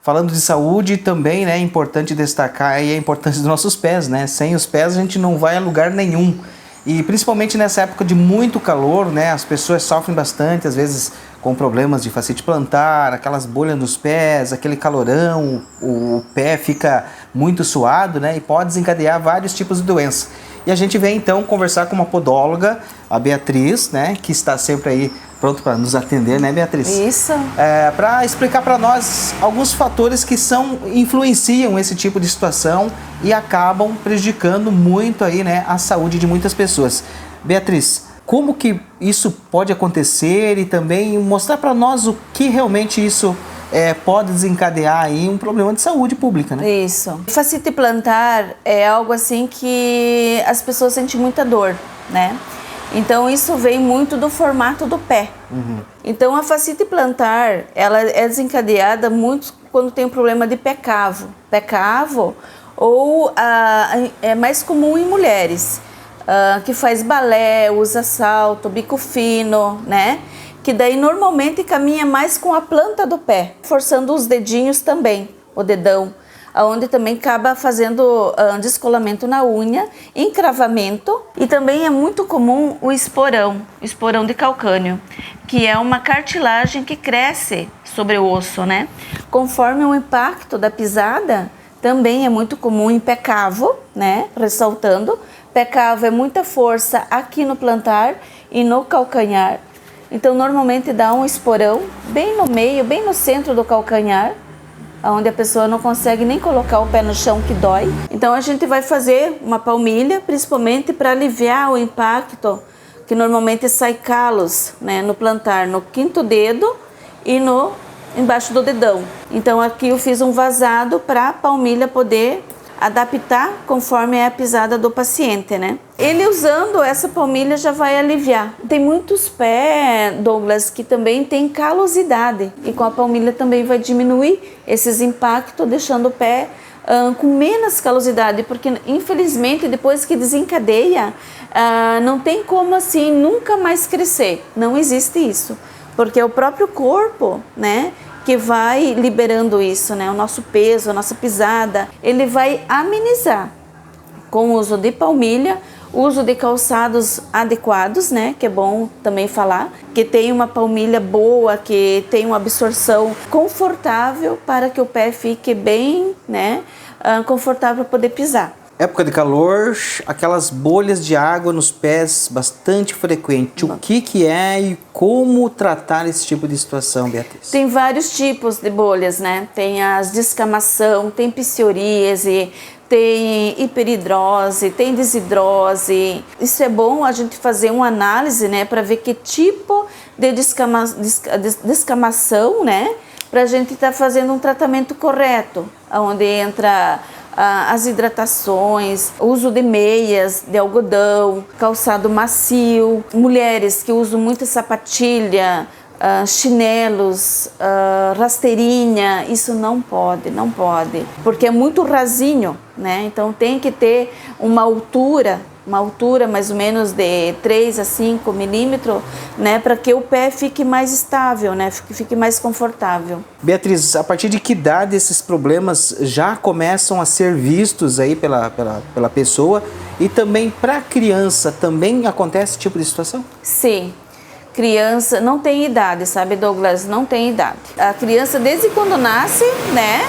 Falando de saúde também, né, é importante destacar aí a importância dos nossos pés, né? Sem os pés a gente não vai a lugar nenhum. E principalmente nessa época de muito calor, né, as pessoas sofrem bastante, às vezes com problemas de fascite plantar, aquelas bolhas nos pés, aquele calorão, o pé fica muito suado, né, e pode desencadear vários tipos de doenças. E a gente vem então conversar com uma podóloga, a Beatriz, né, que está sempre aí pronto para nos atender, né, Beatriz? Isso. Para explicar para nós alguns fatores que influenciam esse tipo de situação e acabam prejudicando muito aí, né, a saúde de muitas pessoas. Beatriz, como que isso pode acontecer e também mostrar para nós o que realmente isso pode desencadear aí um problema de saúde pública, né? Isso. Fascite plantar é algo assim que as pessoas sentem muita dor, né? Então isso vem muito do formato do pé. Então a fascite plantar, ela é desencadeada muito quando tem um problema de pé cavo. Pé cavo ou é mais comum em mulheres, que faz balé, usa salto, bico fino, né? Que daí normalmente caminha mais com a planta do pé, forçando os dedinhos também, o dedão, onde também acaba fazendo descolamento na unha, encravamento, e também é muito comum o esporão de calcânio, que é uma cartilagem que cresce sobre o osso, né? Conforme o impacto da pisada, também é muito comum em pé cavo, né? Ressaltando, pé cavo é muita força aqui no plantar e no calcanhar. Então normalmente dá um esporão bem no meio, bem no centro do calcanhar, onde a pessoa não consegue nem colocar o pé no chão, que dói. Então a gente vai fazer uma palmilha, principalmente para aliviar o impacto, que normalmente sai calos, né, no plantar, no quinto dedo e embaixo do dedão. Então aqui eu fiz um vazado para a palmilha poder adaptar conforme é a pisada do paciente, né? Ele usando essa palmilha já vai aliviar. Tem muitos pés, Douglas, que também tem calosidade e com a palmilha também vai diminuir esses impactos, deixando o pé com menos calosidade, porque infelizmente depois que desencadeia, não tem como assim nunca mais crescer. Não existe isso, porque é o próprio corpo, né, que vai liberando isso, né? O nosso peso, a nossa pisada, ele vai amenizar com o uso de palmilha, uso de calçados adequados, né? Que é bom também falar, que tem uma palmilha boa, que tem uma absorção confortável para que o pé fique bem, né? Confortável para poder pisar. Época de calor, aquelas bolhas de água nos pés bastante frequente. O que é e como tratar esse tipo de situação, Beatriz? Tem vários tipos de bolhas, né? Tem as descamação, tem psoríase, tem hiperidrose, tem desidrose. Isso é bom a gente fazer uma análise, né? Para ver que tipo de descamação, né? Para a gente estar fazendo um tratamento correto, onde entra as hidratações, uso de meias de algodão, calçado macio, mulheres que usam muita sapatilha, chinelos, rasteirinha, isso não pode, porque é muito rasinho, né? Então tem que ter uma altura mais ou menos de 3 a 5 milímetros, né, para que o pé fique mais estável, né, fique mais confortável. Beatriz, a partir de que idade esses problemas já começam a ser vistos aí pela pessoa? E também para a criança, também acontece esse tipo de situação? Sim. Criança não tem idade, sabe, Douglas? Não tem idade. A criança, desde quando nasce, né,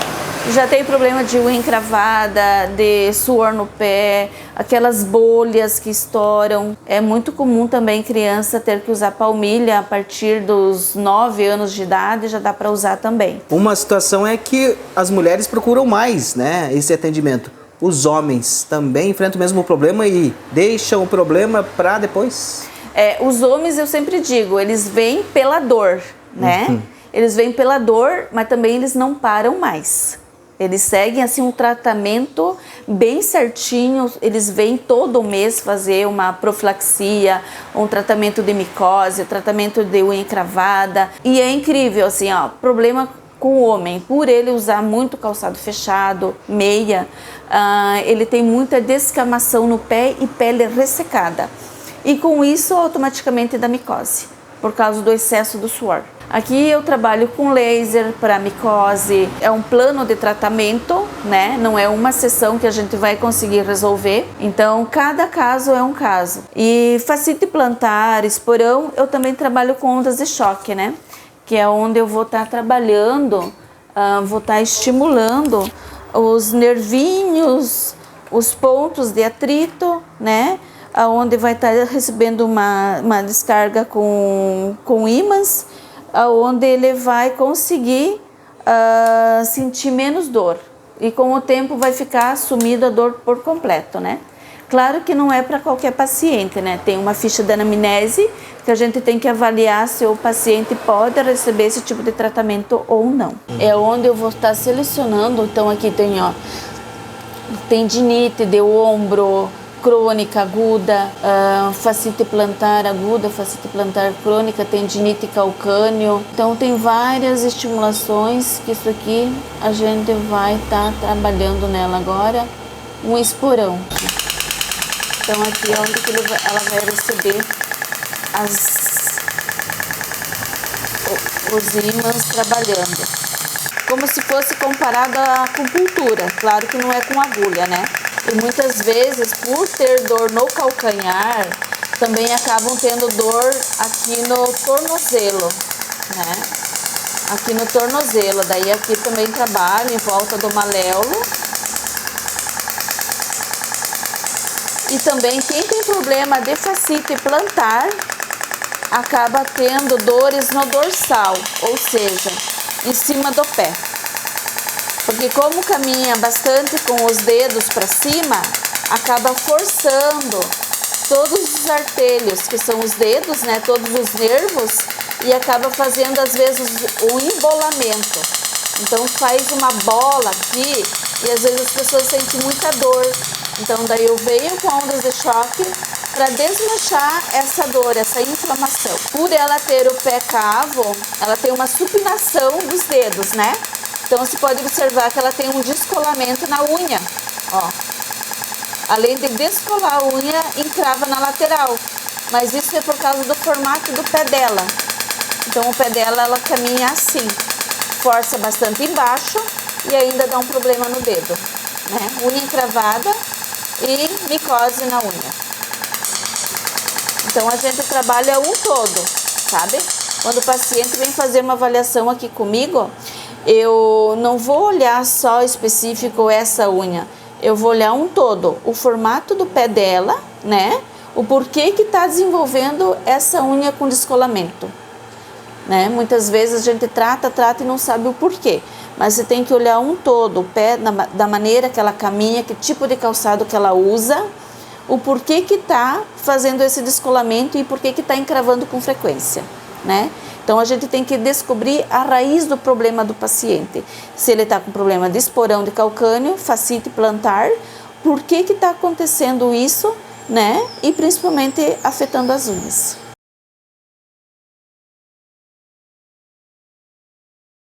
já tem problema de unha encravada, de suor no pé, aquelas bolhas que estouram. É muito comum também criança ter que usar palmilha a partir dos 9 anos de idade, já dá para usar também. Uma situação é que as mulheres procuram mais, né, esse atendimento. Os homens também enfrentam o mesmo problema e deixam o problema para depois? Os homens, eu sempre digo, eles vêm pela dor, né? Eles vêm pela dor, mas também eles não param mais. Eles seguem assim um tratamento bem certinho, eles vêm todo mês fazer uma profilaxia, um tratamento de micose, tratamento de unha encravada. E é incrível, assim, ó, problema com o homem, por ele usar muito calçado fechado, meia, ele tem muita descamação no pé e pele ressecada. E com isso, automaticamente dá micose, por causa do excesso do suor. Aqui eu trabalho com laser para micose, é um plano de tratamento, né? Não é uma sessão que a gente vai conseguir resolver. Então, cada caso é um caso. E fascite plantar, esporão, eu também trabalho com ondas de choque, né? Que é onde eu vou estar trabalhando, vou estar estimulando os nervinhos, os pontos de atrito, né? Onde vai estar recebendo uma descarga com ímãs, onde ele vai conseguir sentir menos dor. E com o tempo vai ficar sumida a dor por completo, né? Claro que não é para qualquer paciente, né? Tem uma ficha de anamnese que a gente tem que avaliar se o paciente pode receber esse tipo de tratamento ou não. É onde eu vou estar selecionando, então aqui tem, ó, tendinite de ombro, crônica aguda, fascite plantar aguda, fascite plantar crônica, tendinite calcâneo. Então tem várias estimulações que isso aqui a gente vai estar trabalhando nela agora. Um esporão. Então aqui é onde que ela vai receber os ímãs trabalhando. Como se fosse comparado à acupuntura. Claro que não é com agulha, né? E muitas vezes, por ter dor no calcanhar, também acabam tendo dor aqui no tornozelo, né? Aqui no tornozelo. Daí aqui também trabalho em volta do maléolo. E também quem tem problema de fascite plantar acaba tendo dores no dorsal, ou seja, em cima do pé. Porque como caminha bastante com os dedos para cima, acaba forçando todos os artelhos, que são os dedos, né, todos os nervos, e acaba fazendo às vezes um embolamento. Então faz uma bola aqui e às vezes as pessoas sentem muita dor. Então daí eu venho com ondas de choque para desmanchar essa dor, essa inflamação. Por ela ter o pé cavo, ela tem uma supinação dos dedos, né? Então você pode observar que ela tem um descolamento na unha, ó. Além de descolar a unha, encrava na lateral. Mas isso é por causa do formato do pé dela. Então o pé dela, ela caminha assim. Força bastante embaixo e ainda dá um problema no dedo, né? Unha encravada e micose na unha. Então a gente trabalha um todo, sabe? Quando o paciente vem fazer uma avaliação aqui comigo, eu não vou olhar só específico essa unha. Eu vou olhar um todo, o formato do pé dela, né? O porquê que está desenvolvendo essa unha com descolamento, né? Muitas vezes a gente trata e não sabe o porquê. Mas você tem que olhar um todo, o pé, da maneira que ela caminha, que tipo de calçado que ela usa, o porquê que está fazendo esse descolamento e porquê que está encravando com frequência, né? Então a gente tem que descobrir a raiz do problema do paciente. Se ele está com problema de esporão de calcânio, fascite plantar, por que está acontecendo isso, né? E principalmente afetando as unhas.